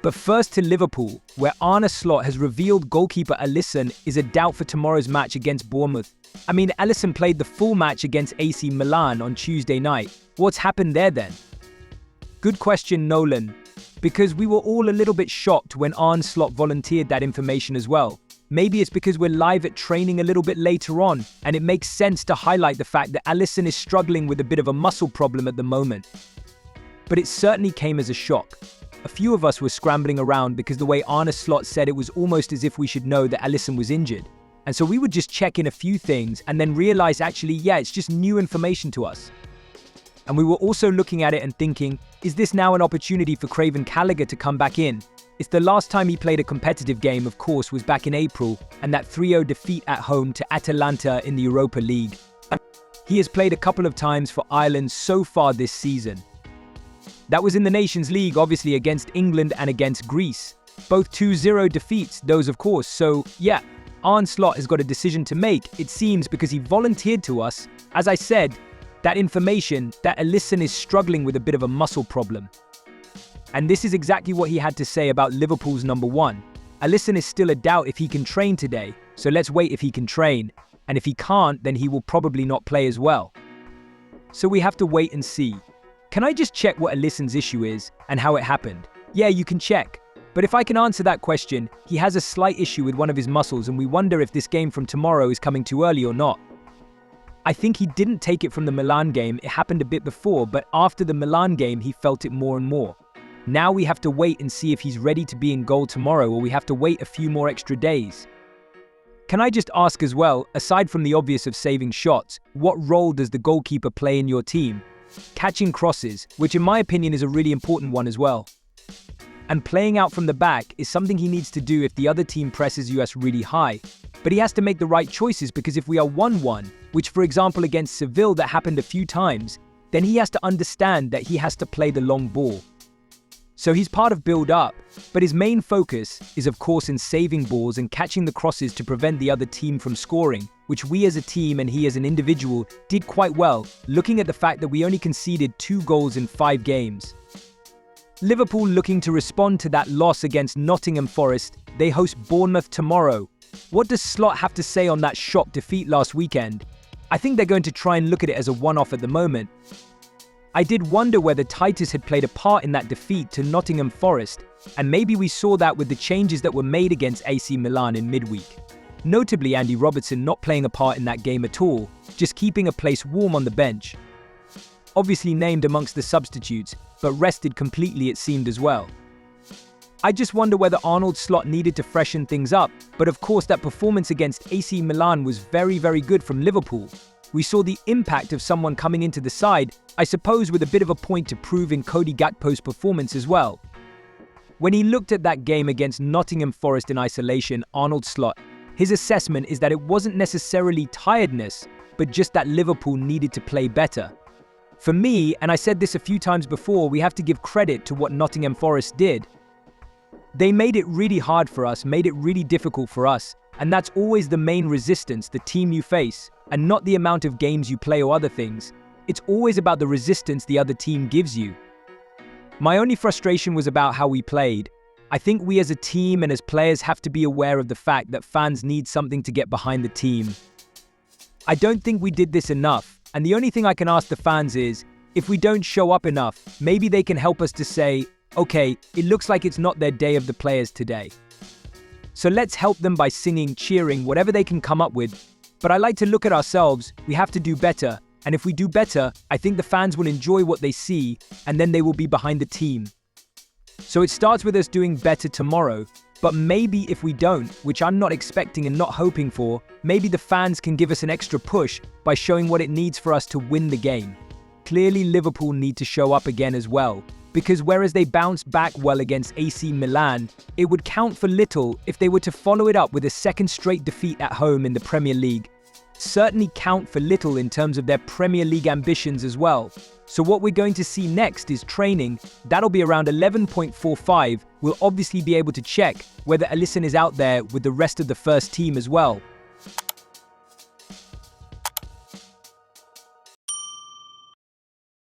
But first to Liverpool, where Arne Slot has revealed goalkeeper Alisson is a doubt for tomorrow's match against Bournemouth. I mean, Alisson played the full match against AC Milan on Tuesday night. What's happened there then? Good question, Nolan. Because we were all a little bit shocked when Arne Slot volunteered that information as well. Maybe it's because we're live at training a little bit later on, and it makes sense to highlight the fact that Alisson is struggling with a bit of a muscle problem at the moment. But it certainly came as a shock. A few of us were scrambling around because the way Arne Slot said it was almost as if we should know that Alisson was injured. And so we would just check in a few things and then realize actually, yeah, it's just new information to us. And we were also looking at it and thinking, is this now an opportunity for Craven Gallagher to come back in? It's the last time he played a competitive game, of course, was back in April, and that 3-0 defeat at home to Atalanta in the Europa League. He has played a couple of times for Ireland so far this season. That was in the Nations League, obviously, against England and against Greece. Both 2-0 defeats, those of course. So, yeah, Arne Slot has got a decision to make, it seems, because he volunteered to us, as I said, that information that Alisson is struggling with a bit of a muscle problem. And this is exactly what he had to say about Liverpool's No.1. Alisson is still a doubt if he can train today, so let's wait if he can train. And if he can't, then he will probably not play as well. So we have to wait and see. Can I just check what Alisson's issue is and how it happened? Yeah, you can check. But if I can answer that question, he has a slight issue with one of his muscles and we wonder if this game from tomorrow is coming too early or not. I think he didn't take it from the Milan game, it happened a bit before, but after the Milan game he felt it more and more. Now we have to wait and see if he's ready to be in goal tomorrow, or we have to wait a few more extra days. Can I just ask as well, aside from the obvious of saving shots, what role does the goalkeeper play in your team? Catching crosses, which in my opinion is a really important one as well. And playing out from the back is something he needs to do if the other team presses us really high. But he has to make the right choices, because if we are 1-1, which for example against Seville that happened a few times, then he has to understand that he has to play the long ball. So he's part of build-up, but his main focus is of course in saving balls and catching the crosses to prevent the other team from scoring, which we as a team and he as an individual did quite well, looking at the fact that we only conceded 2 goals in 5 games. Liverpool looking to respond to that loss against Nottingham Forest, they host Bournemouth tomorrow. What does Slot have to say on that shock defeat last weekend? I think they're going to try and look at it as a one-off at the moment. I did wonder whether Titus had played a part in that defeat to Nottingham Forest, and maybe we saw that with the changes that were made against AC Milan in midweek. Notably Andy Robertson not playing a part in that game at all, just keeping a place warm on the bench. Obviously named amongst the substitutes, but rested completely it seemed as well. I just wonder whether Arnold Slot needed to freshen things up, but of course that performance against AC Milan was very, very good from Liverpool. We saw the impact of someone coming into the side, I suppose with a bit of a point to prove in Cody Gakpo's performance as well. When he looked at that game against Nottingham Forest in isolation, Arnold Slot, his assessment is that it wasn't necessarily tiredness, but just that Liverpool needed to play better. For me, and I said this a few times before, we have to give credit to what Nottingham Forest did. They made it really hard for us, made it really difficult for us, and that's always the main resistance, the team you face, and not the amount of games you play or other things. It's always about the resistance the other team gives you. My only frustration was about how we played. I think we as a team and as players have to be aware of the fact that fans need something to get behind the team. I don't think we did this enough, and the only thing I can ask the fans is, if we don't show up enough, maybe they can help us to say, okay, it looks like it's not their day of the players today. So let's help them by singing, cheering, whatever they can come up with. But I like to look at ourselves, we have to do better, and if we do better, I think the fans will enjoy what they see, and then they will be behind the team. So it starts with us doing better tomorrow, but maybe if we don't, which I'm not expecting and not hoping for, maybe the fans can give us an extra push by showing what it needs for us to win the game. Clearly Liverpool need to show up again as well, because whereas they bounced back well against AC Milan, it would count for little if they were to follow it up with a second straight defeat at home in the Premier League. Certainly count for little in terms of their Premier League ambitions as well. So what we're going to see next is training. That'll be around 11.45. We'll obviously be able to check whether Alisson is out there with the rest of the first team as well.